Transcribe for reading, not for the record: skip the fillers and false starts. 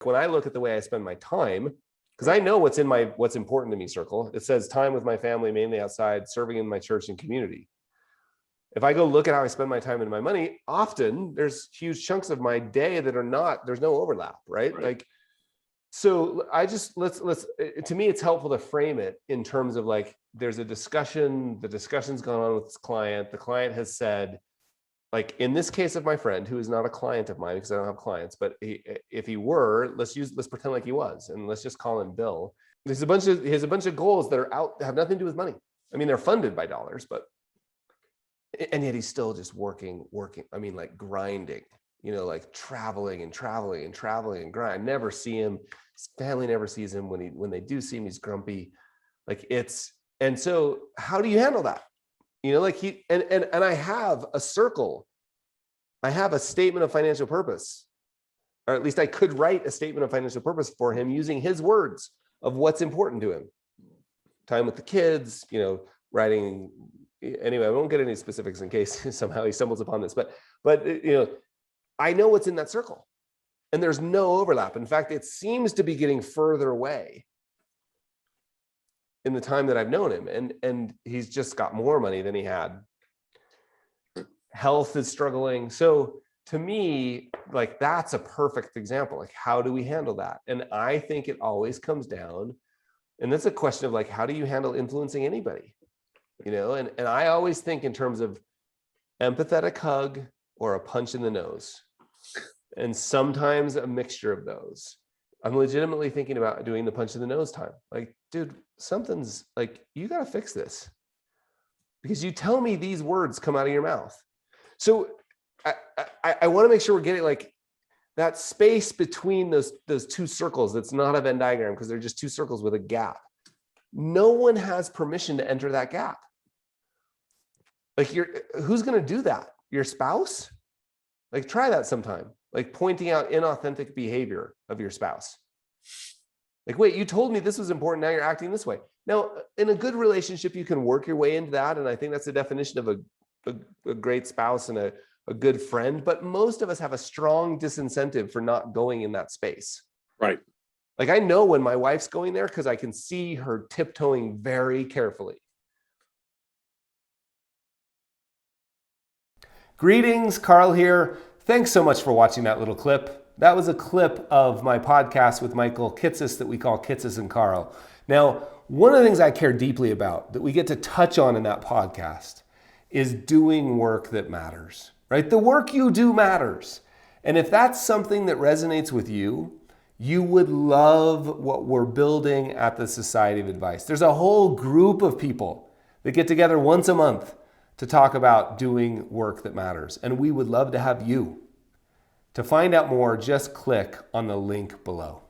When I look at the way I spend my time, because I know what's important to me circle, it says time with my family, mainly outside, serving in my church and community. If I go look at how I spend my time and my money, often there's huge chunks of my day that are not, there's no overlap, right? Like, so I just, to me, it's helpful to frame it in terms of like, there's a discussion, the discussion's gone on with this client. The client has said, like in this case of my friend, who is not a client of mine because I don't have clients, but if he were, let's pretend like he was, and let's just call him Bill. He has a bunch of goals that are out, have nothing to do with money. I mean, they're funded by dollars, and yet he's still just working. I mean, like grinding, like traveling and grind. I never see him. His family never sees him. When they do see him, he's grumpy. And so how do you handle that? Like and I have a circle. I have a statement of financial purpose, or at least I could write a statement of financial purpose for him using his words of what's important to him. Time with the kids, writing. Anyway, I won't get any specifics in case somehow he stumbles upon this, but I know what's in that circle, and there's no overlap. In fact, it seems to be getting further away in the time that I've known him, and he's just got more money than he had. Health is struggling. So to me, like that's a perfect example. Like, how do we handle that? And I think it always comes down, and that's a question of like, how do you handle influencing anybody? And I always think in terms of empathetic hug or a punch in the nose, and sometimes a mixture of those. I'm legitimately thinking about doing the punch in the nose time. Like, dude, something's like, you got to fix this because you tell me these words come out of your mouth. So I want to make sure we're getting like that space between those two circles. That's not a Venn diagram because they're just two circles with a gap. No one has permission to enter that gap. Like who's going to do that? Your spouse? Like try that sometime. Like pointing out inauthentic behavior of your spouse. Like, wait, you told me this was important. Now you're acting this way. Now, in a good relationship, you can work your way into that. And I think that's the definition of a great spouse and a good friend. But most of us have a strong disincentive for not going in that space. Right. Like I know when my wife's going there because I can see her tiptoeing very carefully. Greetings, Carl here. Thanks so much for watching that little clip. That was a clip of my podcast with Michael Kitces that we call Kitces and Carl. Now, one of the things I care deeply about that we get to touch on in that podcast is doing work that matters, right? The work you do matters. And if that's something that resonates with you, you would love what we're building at the Society of Advice. There's a whole group of people that get together once a month to talk about doing work that matters. And we would love to have you. To find out more, just click on the link below.